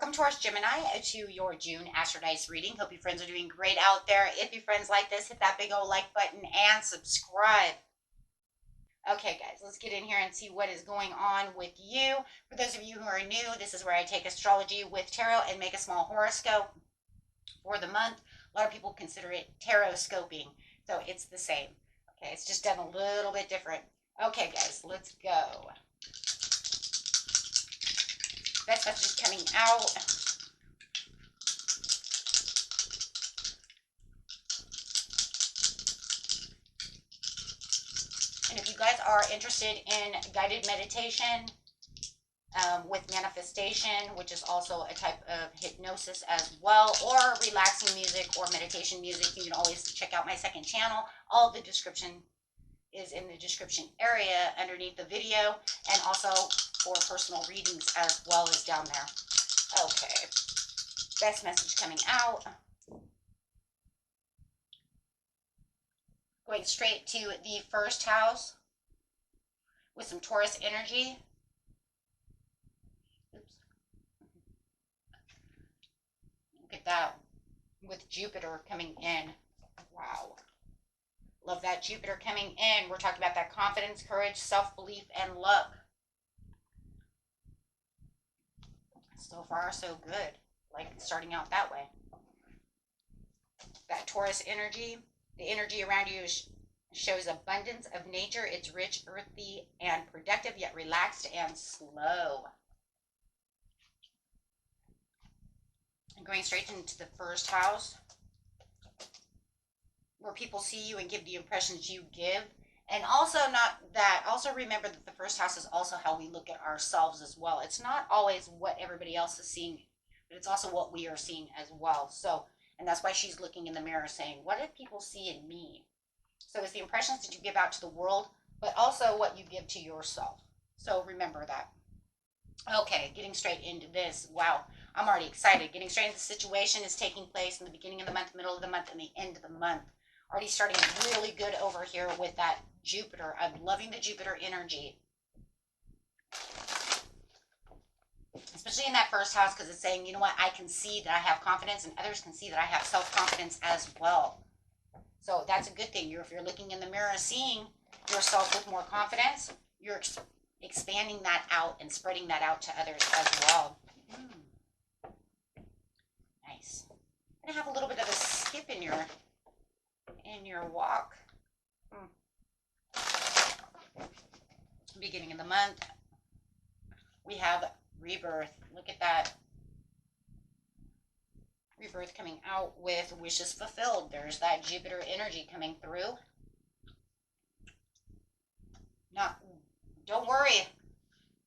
Welcome, Taurus Gemini, to your June Astro Dice reading. Hope you friends are doing great out there. If you friends like this, hit that big old like button and subscribe. Okay, guys, let's get in here and see what is going on with you. For those of you who are new, this is where I take astrology with tarot and make a small horoscope for the month. A lot of people consider it tarot scoping, so it's the same. Okay, it's just done a little bit different. Okay, guys, let's go. Best message coming out. And if you guys are interested in guided meditation with manifestation, which is also a type of hypnosis as well, or relaxing music or meditation music, you can always check out my second channel. All the description is in the description area underneath the video, and also for personal readings as well as down there. Okay, best message coming out. Going straight to the first house with some Taurus energy. Oops. Look at that, with Jupiter coming in. Wow. Love that Jupiter coming in. We're talking about that confidence, courage, self-belief, and luck. So far, so good. Like starting out that way. That Taurus energy. The energy around you shows abundance of nature. It's rich, earthy, and productive, yet relaxed and slow. And going straight into the first house, where people see you and give the impressions you give. And also not that, also remember that the first house is also how we look at ourselves as well. It's not always what everybody else is seeing, but it's also what we are seeing as well. So, and that's why she's looking in the mirror saying, what do people see in me? So it's the impressions that you give out to the world, but also what you give to yourself. So remember that. Okay, getting straight into this. Wow, I'm already excited. Getting straight into the situation is taking place in the beginning of the month, middle of the month, and the end of the month. Already starting really good over here with that Jupiter. I'm loving the Jupiter energy. Especially in that first house, because it's saying, you know what, I can see that I have confidence, and others can see that I have self-confidence as well. So that's a good thing. If you're looking in the mirror, seeing yourself with more confidence, you're expanding that out and spreading that out to others as well. Nice. I'm going to have a little bit of a skip in your walk. Beginning of the month, we have rebirth. Look at that. Rebirth coming out with wishes fulfilled. There's that Jupiter energy coming through. Don't worry.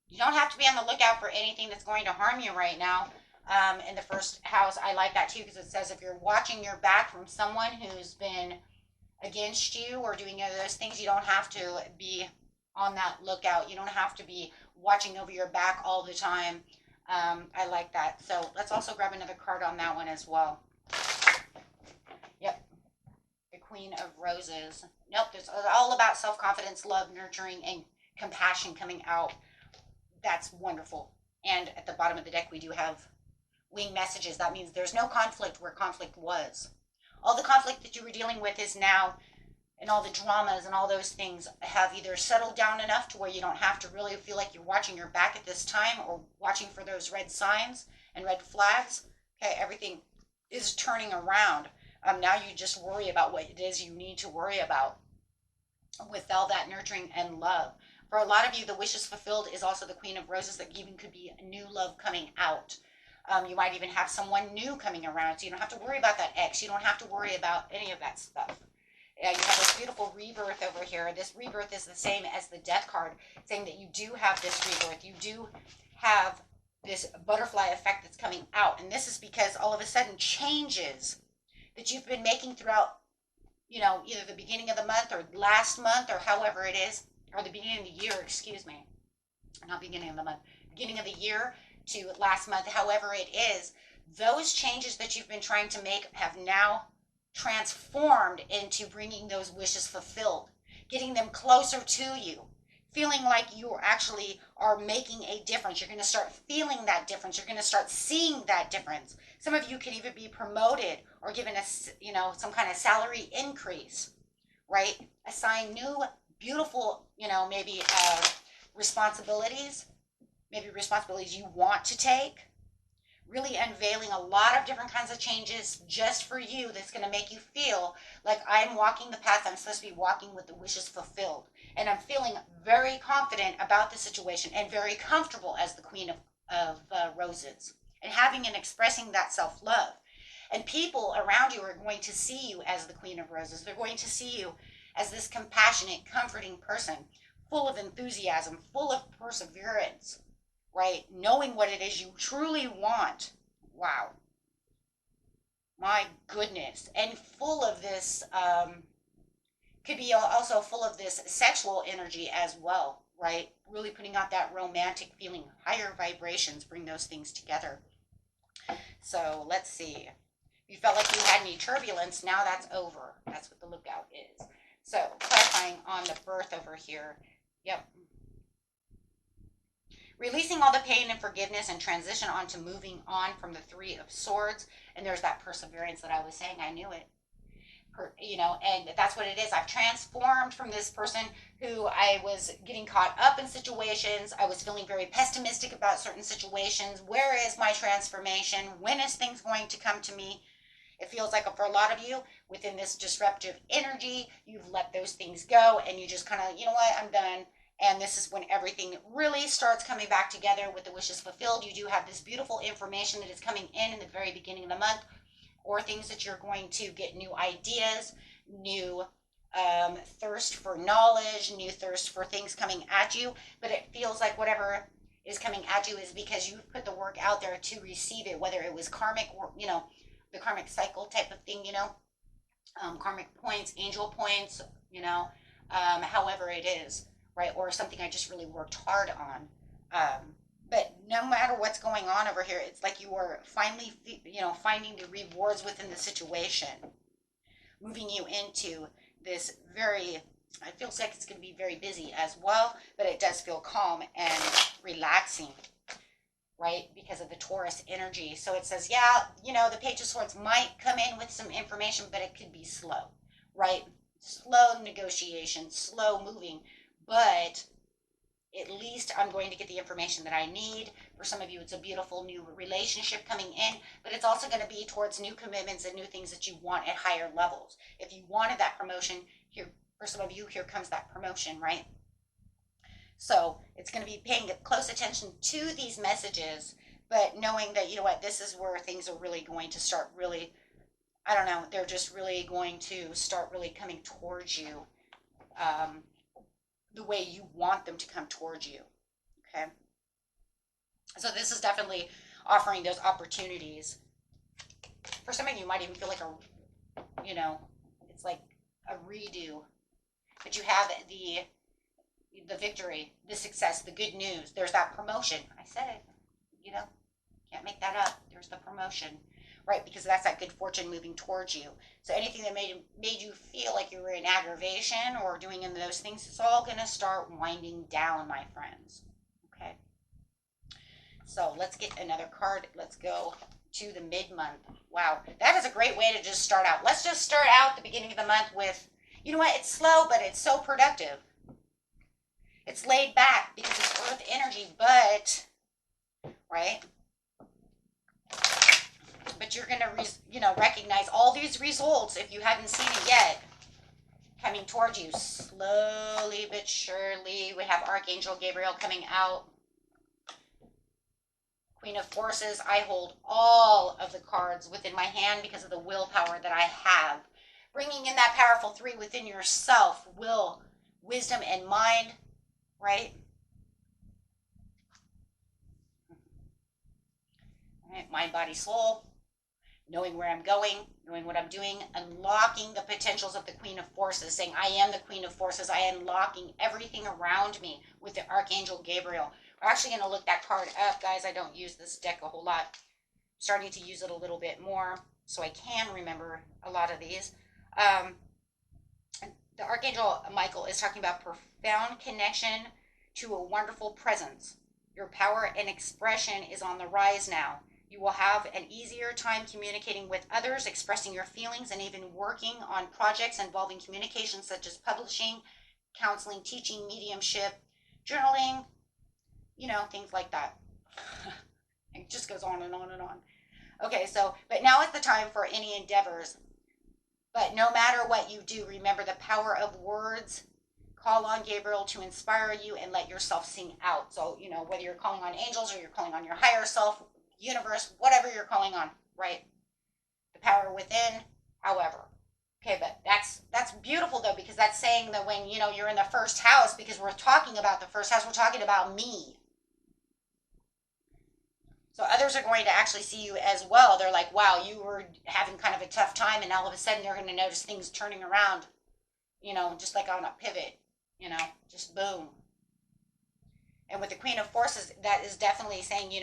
You don't have to be on the lookout for anything that's going to harm you right now. In the first house, I like that too, because it says if you're watching your back from someone who's been against you or doing those things, you don't have to be on that lookout. You don't have to be watching over your back all the time. I like that. So let's also grab another card on that one as well. Yep. The Queen of Roses. Nope. It's all about self-confidence, love, nurturing, and compassion coming out. That's wonderful. And at the bottom of the deck, we do have wing messages. That means there's no conflict where conflict was. All the conflict that you were dealing with is now, and all the dramas and all those things have either settled down enough to where you don't have to really feel like you're watching your back at this time or watching for those red signs and red flags. Okay, everything is turning around. Now you just worry about what it is you need to worry about with all that nurturing and love. For a lot of you, the wishes fulfilled is also the Queen of Roses. That even could be a new love coming out. You might even have someone new coming around, so you don't have to worry about that ex. You don't have to worry about any of that stuff. You have this beautiful rebirth over here. This rebirth is the same as the death card, saying that you do have this rebirth. You do have this butterfly effect that's coming out. And this is because all of a sudden changes that you've been making throughout, either the beginning of the month or last month or however it is, or the beginning of the year, excuse me. Not beginning of the month, beginning of the year to last month, however it is, those changes that you've been trying to make have now transformed into bringing those wishes fulfilled, getting them closer to you, feeling like you actually are making a difference. You're going to start feeling that difference. You're going to start seeing that difference. Some of you could even be promoted or given a, some kind of salary increase, right? Assign new, beautiful, maybe responsibilities, maybe responsibilities you want to take. Really unveiling a lot of different kinds of changes just for you that's going to make you feel like I'm walking the path I'm supposed to be walking with the wishes fulfilled. And I'm feeling very confident about the situation and very comfortable as the Queen of Roses and having and expressing that self-love. And people around you are going to see you as the Queen of Roses. They're going to see you as this compassionate, comforting person, full of enthusiasm, full of perseverance, right? Knowing what it is you truly want. Wow. My goodness. And full of this, could be also full of this sexual energy as well, right? Really putting out that romantic feeling. Higher vibrations bring those things together. So let's see. If you felt like you had any turbulence, now that's over. That's what the lookout is. So clarifying on the birth over here. Yep. Releasing all the pain and forgiveness and transition on to moving on from the Three of Swords. And there's that perseverance that I was saying. I knew it. And that's what it is. I've transformed from this person who I was getting caught up in situations. I was feeling very pessimistic about certain situations. Where is my transformation? When is things going to come to me? It feels like for a lot of you, within this disruptive energy, you've let those things go and you just kind of, you know what, I'm done. And this is when everything really starts coming back together with the wishes fulfilled. You do have this beautiful information that is coming in the very beginning of the month, or things that you're going to get new ideas, new thirst for knowledge, new thirst for things coming at you. But it feels like whatever is coming at you is because you've put the work out there to receive it, whether it was karmic, or, the karmic cycle type of thing, karmic points, angel points, however it is, right? Or something I just really worked hard on. But no matter what's going on over here, it's like you are finally, finding the rewards within the situation, moving you into this it feels like it's going to be very busy as well, but it does feel calm and relaxing, right? Because of the Taurus energy. So it says, the Page of Swords might come in with some information, but it could be slow, right? Slow negotiation, slow moving, but at least I'm going to get the information that I need. For some of you, it's a beautiful new relationship coming in, but it's also going to be towards new commitments and new things that you want at higher levels. If you wanted that promotion, here, for some of you, here comes that promotion, right? So it's going to be paying close attention to these messages, but knowing that, this is where things are really going to start really, they're just really going to start really coming towards you. The way you want them to come towards you. Okay. So this is definitely offering those opportunities. For some of you, might even feel like it's like a redo. But you have the victory, the success, the good news. There's that promotion. I said it, can't make that up. There's the promotion, right? Because that's that good fortune moving towards you. So anything that made you feel like you were in aggravation or doing in those things, it's all going to start winding down, my friends. Okay. So let's get another card. Let's go to the mid-month. Wow. That is a great way to just start out. Let's just start out the beginning of the month with, it's slow, but it's so productive. It's laid back because it's earth energy, but, right? But you're going to, recognize all these results, if you hadn't seen it yet, coming towards you slowly but surely. We have Archangel Gabriel coming out. Queen of Forces. I hold all of the cards within my hand because of the willpower that I have. Bringing in that powerful 3 within yourself, will, wisdom, and mind, right? All right, mind, body, soul. Knowing where I'm going, knowing what I'm doing, unlocking the potentials of the Queen of Forces, saying, I am the Queen of Forces. I am unlocking everything around me with the Archangel Gabriel. We're actually going to look that card up, guys. I don't use this deck a whole lot. I'm starting to use it a little bit more so I can remember a lot of these. The Archangel Michael is talking about profound connection to a wonderful presence. Your power and expression is on the rise now. You will have an easier time communicating with others, expressing your feelings, and even working on projects involving communication such as publishing, counseling, teaching, mediumship, journaling, things like that. It just goes on and on and on. Okay, so, but now is the time for any endeavors. But no matter what you do, remember the power of words. Call on Gabriel to inspire you and let yourself sing out. So, whether you're calling on angels or you're calling on your higher self, universe, whatever you're calling on, right? The power within, however. Okay, but that's beautiful though, because that's saying that when, you're in the first house, because we're talking about the first house, we're talking about me. So others are going to actually see you as well. They're like, wow, you were having kind of a tough time, and all of a sudden they're going to notice things turning around, just like on a pivot, just boom. And with the Queen of Forces, that is definitely saying,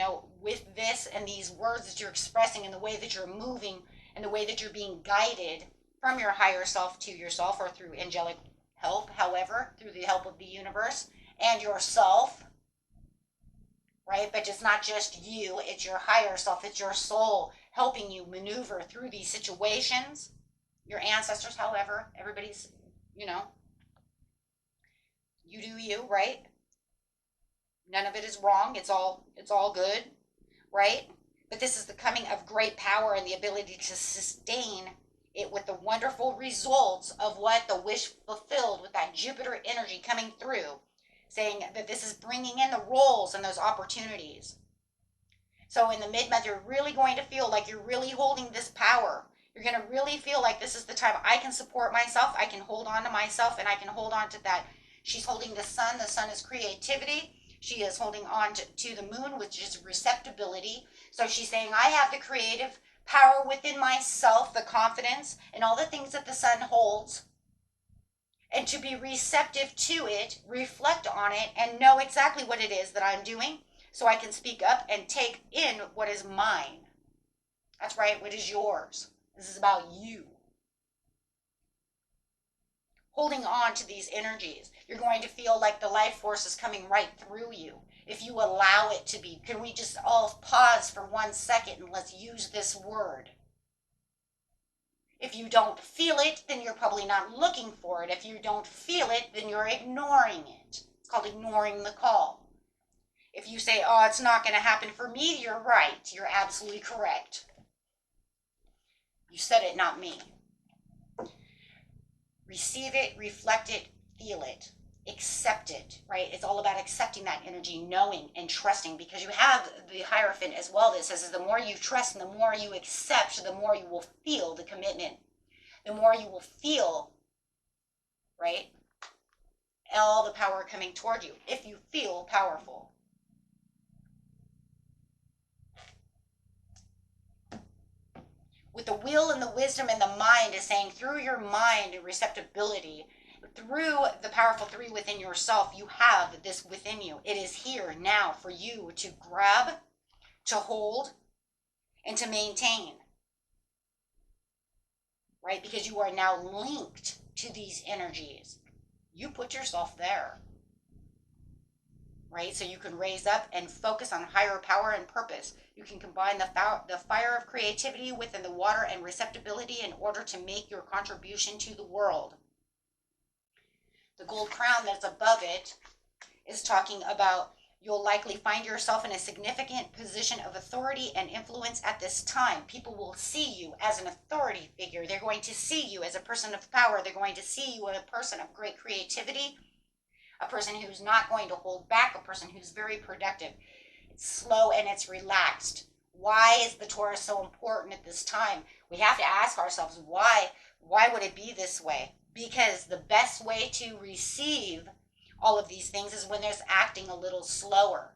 with this and these words that you're expressing and the way that you're moving and the way that you're being guided from your higher self to yourself or through angelic help, however, through the help of the universe and yourself, right? But it's not just you, it's your higher self, it's your soul helping you maneuver through these situations. Your ancestors, however, everybody's, you do you, right? None of it is wrong. It's all good, right? But this is the coming of great power and the ability to sustain it with the wonderful results of what the wish fulfilled with that Jupiter energy coming through, saying that this is bringing in the roles and those opportunities. So in the mid-month, you're really going to feel like you're really holding this power. You're going to really feel like this is the time I can support myself, I can hold on to myself, and I can hold on to that. She's holding the sun. The sun is creativity. She is holding on to the moon, which is receptibility. So she's saying, I have the creative power within myself, the confidence, and all the things that the sun holds. And to be receptive to it, reflect on it, and know exactly what it is that I'm doing, so I can speak up and take in what is mine. That's right, what is yours. This is about you. Holding on to these energies. You're going to feel like the life force is coming right through you. If you allow it to be. Can we just all pause for 1 second and let's use this word? If you don't feel it, then you're probably not looking for it. If you don't feel it, then you're ignoring it. It's called ignoring the call. If you say, oh, it's not going to happen for me, you're right. You're absolutely correct. You said it, not me. Receive it, reflect it, feel it, accept it, right? It's all about accepting that energy, knowing and trusting, because you have the Hierophant as well that says the more you trust and the more you accept, the more you will feel the commitment, the more you will feel, right? All the power coming toward you if you feel powerful. With the will and the wisdom and the mind is saying through your mind and receptibility, through the powerful 3 within yourself, you have this within you. It is here now for you to grab, to hold, and to maintain. Right? Because you are now linked to these energies. You put yourself there. Right? So you can raise up and focus on higher power and purpose. You can combine the fire of creativity within the water and receptibility in order to make your contribution to the world. The gold crown that's above it is talking about you'll likely find yourself in a significant position of authority and influence at this time. People will see you as an authority figure. They're going to see you as a person of power. They're going to see you as a person of great creativity, a person who's not going to hold back, a person who's very productive. It's slow and it's relaxed. Why is the Taurus so important at this time? We have to ask ourselves, why would it be this way? Because the best way to receive all of these things is when there's acting a little slower.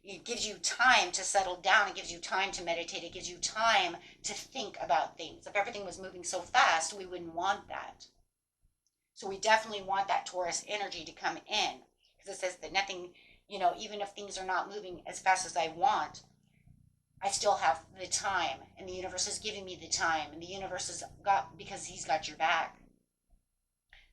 It gives you time to settle down. It gives you time to meditate. It gives you time to think about things. If everything was moving so fast, we wouldn't want that. So we definitely want that Taurus energy to come in, because it says that nothing, even if things are not moving as fast as I want, I still have the time, and the universe is giving me the time, and the universe has got, because he's got your back.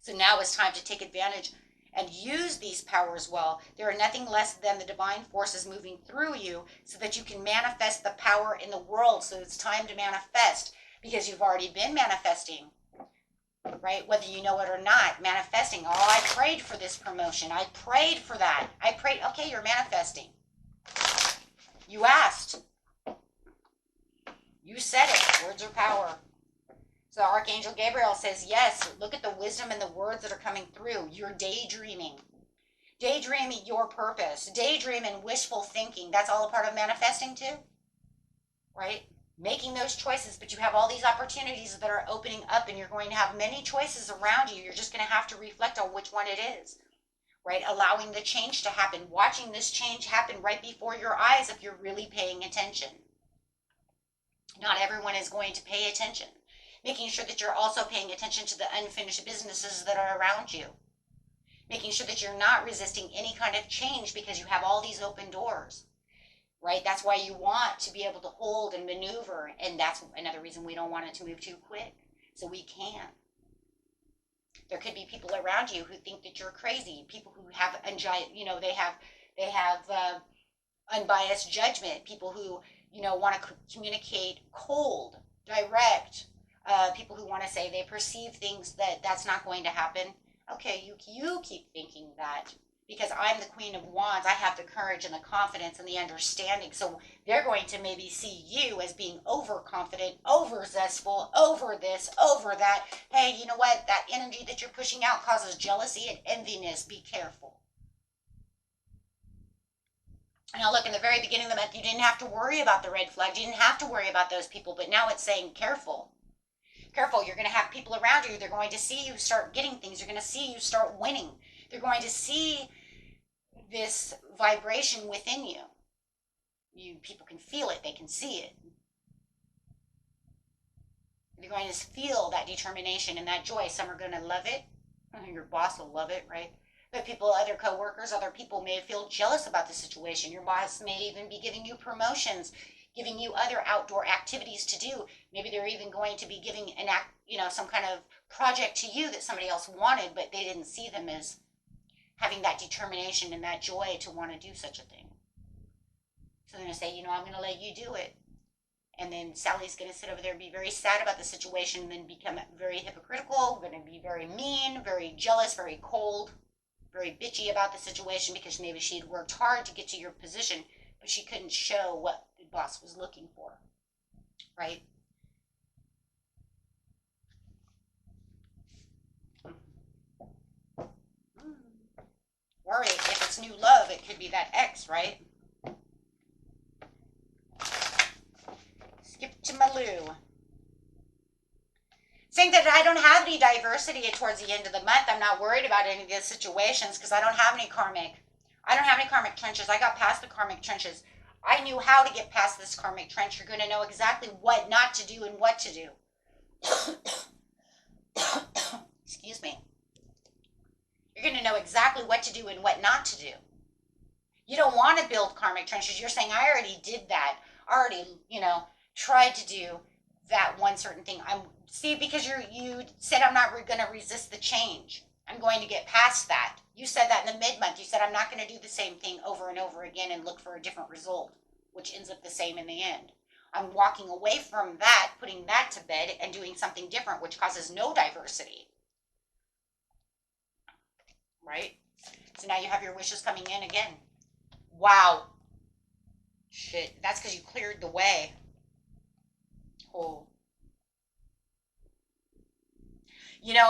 So now it's time to take advantage and use these powers well, there are nothing less than the divine forces moving through you so that you can manifest the power in the world. So it's time to manifest because you've already been manifesting, right? Whether you know it or not, manifesting. Oh, I prayed for this promotion. I prayed for that. I prayed. Okay, you're manifesting. You asked. You said it. Words are power. So Archangel Gabriel says, yes, look at the wisdom and the words that are coming through. You're daydreaming. Daydreaming your purpose. Daydream and wishful thinking. That's all a part of manifesting too, right? Making those choices, but you have all these opportunities that are opening up and you're going to have many choices around you. You're just going to have to reflect on which one it is, right? Allowing the change to happen. Watching this change happen right before your eyes if you're really paying attention. Not everyone is going to pay attention. Making sure that you're also paying attention to the unfinished businesses that are around you. Making sure that you're not resisting any kind of change because you have all these open doors, right? That's why you want to be able to hold and maneuver. And that's another reason we don't want it to move too quick. So we can. There could be people around you who think that you're crazy. People who have, they have unbiased judgment. People who, want to communicate cold, direct. People who want to say they perceive things that's not going to happen. Okay, you keep thinking that because I'm the Queen of Wands. I have the courage and the confidence and the understanding. So they're going to maybe see you as being overconfident, over-zestful, over this, over that. Hey, you know what? That energy that you're pushing out causes jealousy and enviness. Be careful. Now look, in the very beginning of the month, you didn't have to worry about the red flag. You didn't have to worry about those people. But now it's saying careful. Careful, you're going to have people around you. They're going to see you start getting things. You're going to see you start winning. They're going to see this vibration within you. People can feel it. They can see it. You're going to feel that determination and that joy. Some are going to love it. Your boss will love it, right? But people, other coworkers, other people may feel jealous about the situation. Your boss may even be giving you promotions, giving you other outdoor activities to do. Maybe they're even going to be giving some kind of project to you that somebody else wanted, but they didn't see them as having that determination and that joy to want to do such a thing. So they're going to say, I'm going to let you do it. And then Sally's going to sit over there and be very sad about the situation and then become very hypocritical, going to be very mean, very jealous, very cold, very bitchy about the situation because maybe she'd worked hard to get to your position, but she couldn't show what the boss was looking for, right? Or if it's new love, it could be that ex, right? Skip to Malou. Saying that I don't have any diversity towards the end of the month. I'm not worried about any of these situations because I don't have any karmic. I don't have any karmic trenches. I got past the karmic trenches. I knew how to get past this karmic trench. You're going to know exactly what not to do and what to do. Excuse me. You're going to know exactly what to do and what not to do. You don't want to build karmic trenches. You're saying, I already did that. I already, tried to do that one certain thing. Because you said I'm not going to resist the change. I'm going to get past that. You said that in the mid-month. You said I'm not going to do the same thing over and over again and look for a different result, which ends up the same in the end. I'm walking away from that, putting that to bed, and doing something different, which causes no diversity. Right? So now you have your wishes coming in again. Wow. Shit. That's because you cleared the way. Oh.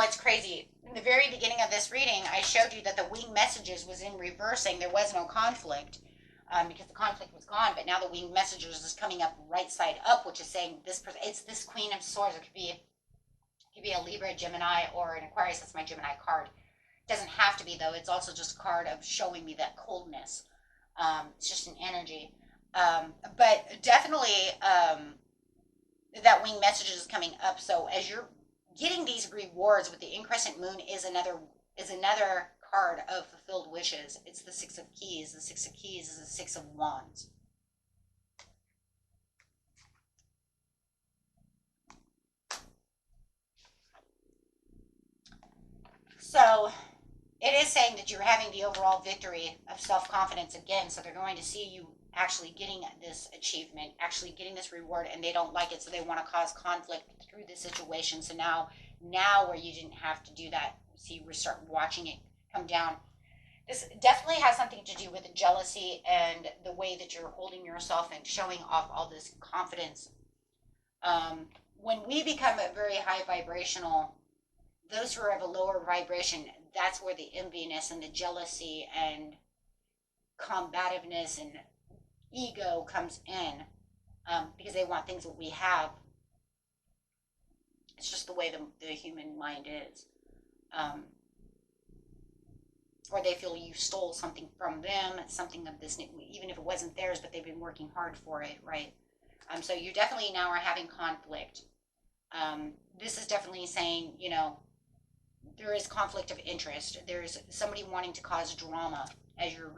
It's crazy. In the very beginning of this reading, I showed you that the winged messages was in reversing. There was no conflict because the conflict was gone. But now the winged messages is coming up right side up, which is saying it's this Queen of Swords. It could be a Libra, Gemini, or an Aquarius. That's my Gemini card. It doesn't have to be, though. It's also just a card of showing me that coldness. It's just an energy. But definitely that winged message is coming up. So as you're getting these rewards with the increscent moon is another card of fulfilled wishes. It's the Six of Keys. The Six of Keys is the Six of Wands. So it is saying that you're having the overall victory of self-confidence again. So they're going to see you actually getting this achievement, actually getting this reward, and they don't like it, so they want to cause conflict through the situation. So now where you didn't have to do that, see, we start watching it come down. This definitely has something to do with the jealousy and the way that you're holding yourself and showing off all this confidence. When we become a very high vibrational, those who are of a lower vibration, that's where the enviness and the jealousy and combativeness and ego comes in, because they want things that we have. It's just the way the human mind is. Um, or they feel you stole something from them, something of this, even if it wasn't theirs, but they've been working hard for it, right? So you definitely now are having conflict. This is definitely saying, there is conflict of interest. There's somebody wanting to cause drama as you're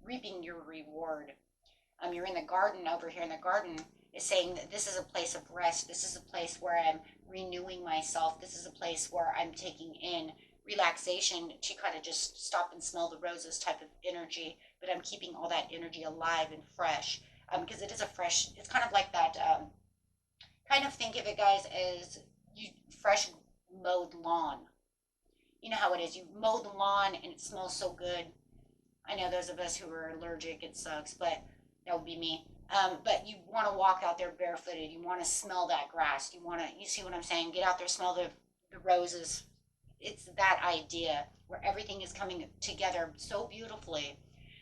reaping your reward. You're in the garden over here, in the garden is saying that this is a place of rest. This is a place where I'm renewing myself. This is a place where I'm taking in relaxation to kind of just stop and smell the roses type of energy, but I'm keeping all that energy alive and fresh, because it is a fresh, it's kind of like that, kind of think of it, guys, as you fresh mowed lawn. You know how it is. You mow the lawn and it smells so good. I know those of us who are allergic, it sucks, but that would be me. But you want to walk out there barefooted. You want to smell that grass. You see what I'm saying? Get out there, smell the roses. It's that idea where everything is coming together so beautifully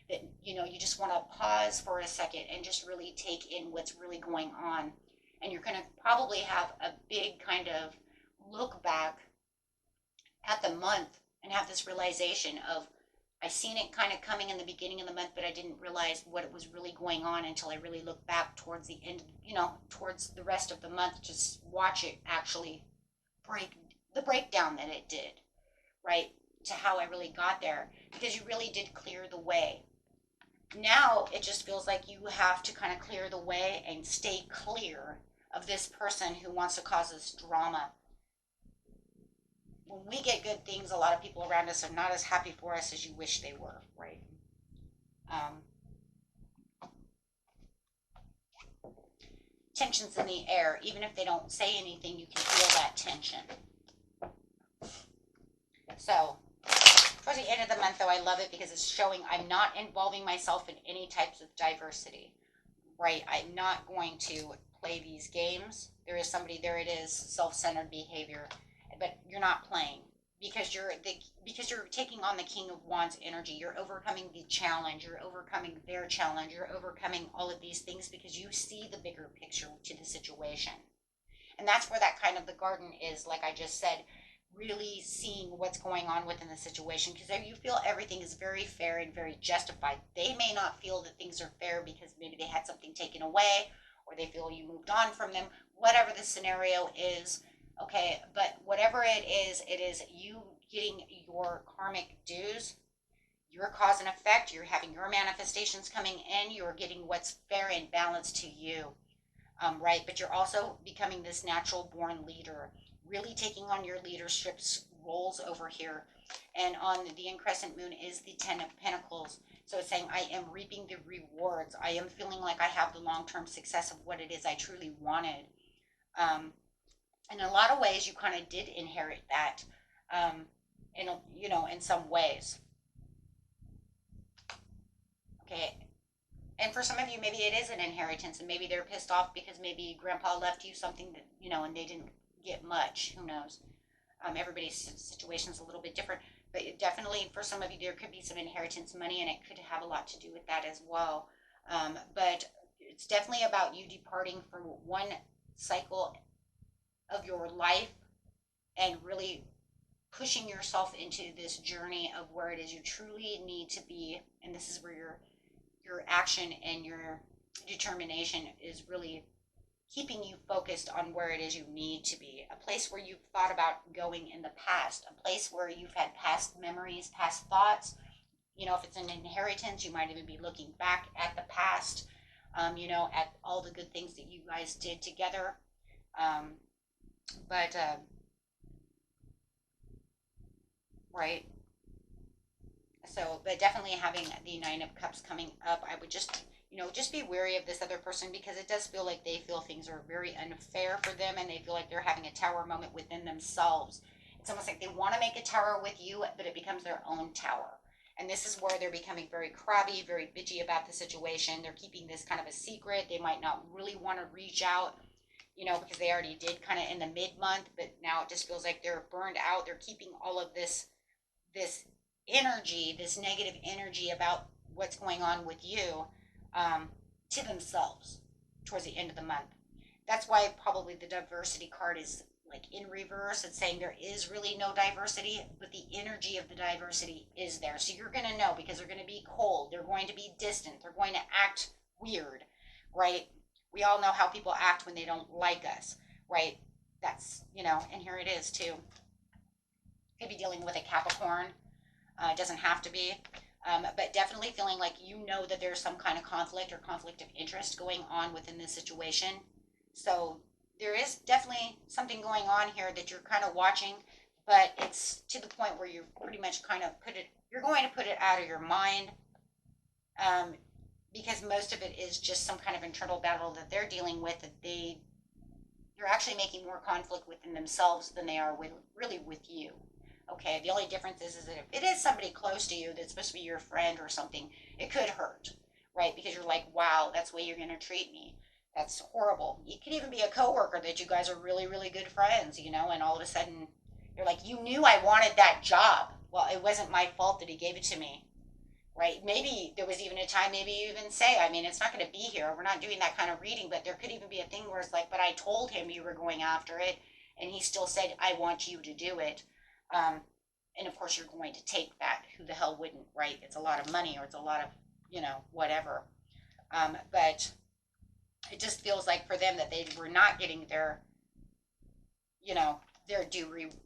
that, you just want to pause for a second and just really take in what's really going on. And you're going to probably have a big kind of look back at the month and have this realization of, I seen it kind of coming in the beginning of the month, but I didn't realize what it was really going on until I really looked back towards the end, towards the rest of the month, just watch it actually the breakdown that it did, right? To how I really got there, because you really did clear the way. Now it just feels like you have to kind of clear the way and stay clear of this person who wants to cause this drama. When we get good things, a lot of people around us are not as happy for us as you wish they were, right? Um, Tension's in the air. Even if they don't say anything, you can feel that tension. So, towards the end of the month, though, I love it because it's showing I'm not involving myself in any types of diversity, right? I'm not going to play these games. There is somebody, there it is, self-centered behavior, but you're not playing because you're taking on the King of Wands energy. You're overcoming the challenge. You're overcoming their challenge. You're overcoming all of these things because you see the bigger picture to the situation. And that's where that kind of the garden is, like I just said, really seeing what's going on within the situation, because you feel everything is very fair and very justified. They may not feel that things are fair because maybe they had something taken away or they feel you moved on from them, whatever the scenario is. Okay, but whatever it is you getting your karmic dues, your cause and effect. You're having your manifestations coming in. You're getting what's fair and balanced to you, right? But you're also becoming this natural born leader, really taking on your leadership roles over here. And on the increscent moon is the 10 of Pentacles. So it's saying I am reaping the rewards. I am feeling like I have the long-term success of what it is I truly wanted. In a lot of ways, you kind of did inherit that, in some ways. Okay. And for some of you, maybe it is an inheritance, and maybe they're pissed off because maybe grandpa left you something that, and they didn't get much. Who knows? Everybody's situation is a little bit different, but definitely for some of you, there could be some inheritance money, and it could have a lot to do with that as well. But it's definitely about you departing from one cycle of your life and really pushing yourself into this journey of where it is you truly need to be. And this is where your action and your determination is really keeping you focused on where it is you need to be. A place where you've thought about going in the past, a place where you've had past memories, past thoughts. If it's an inheritance, you might even be looking back at the past, at all the good things that you guys did together. But right. So, but definitely having the Nine of Cups coming up, I would just, just be wary of this other person, because it does feel like they feel things are very unfair for them, and they feel like they're having a tower moment within themselves. It's almost like they want to make a tower with you, but it becomes their own tower. And this is where they're becoming very crabby, very bitchy about the situation. They're keeping this kind of a secret. They might not really want to reach out, because they already did kind of in the mid-month, but now it just feels like they're burned out. They're keeping all of this energy, this negative energy about what's going on with you, to themselves towards the end of the month. That's why probably the diversity card is like in reverse. It's saying there is really no diversity, but the energy of the diversity is there. So you're going to know, because they're going to be cold, they're going to be distant, they're going to act weird, right? We all know how people act when they don't like us, right? That's, and here it is too. Could be dealing with a Capricorn. It doesn't have to be. But definitely feeling like that there's some kind of conflict or conflict of interest going on within this situation. So there is definitely something going on here that you're kind of watching, but it's to the point where you're pretty much kind of you're going to put it out of your mind, because most of it is just some kind of internal battle that they're dealing with, that they're actually making more conflict within themselves than they are really with you. Okay, the only difference is that if it is somebody close to you that's supposed to be your friend or something, it could hurt, right? Because you're like, wow, that's the way you're going to treat me. That's horrible. It could even be a coworker that you guys are really, really good friends, and all of a sudden you're like, you knew I wanted that job. Well, it wasn't my fault that he gave it to me, right? Maybe there was even a time, maybe you even say, I mean, it's not going to be here. We're not doing that kind of reading, but there could even be a thing where it's like, but I told him you were going after it, and he still said, I want you to do it. And of course, you're going to take that. Who the hell wouldn't, right? It's a lot of money, or it's a lot of, whatever. But it just feels like for them that they were not getting their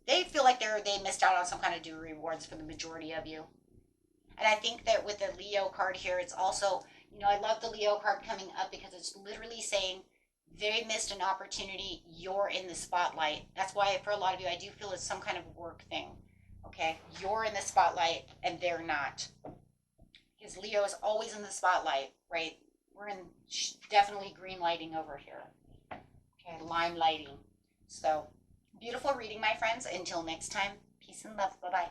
they feel like they missed out on some kind of due rewards for the majority of you. And I think that with the Leo card here, it's also, I love the Leo card coming up, because it's literally saying they missed an opportunity. You're in the spotlight. That's why for a lot of you, I do feel it's some kind of work thing. Okay, you're in the spotlight and they're not. Because Leo is always in the spotlight, right? We're in definitely green lighting over here. Okay, lime lighting. So, beautiful reading, my friends. Until next time, peace and love. Bye-bye.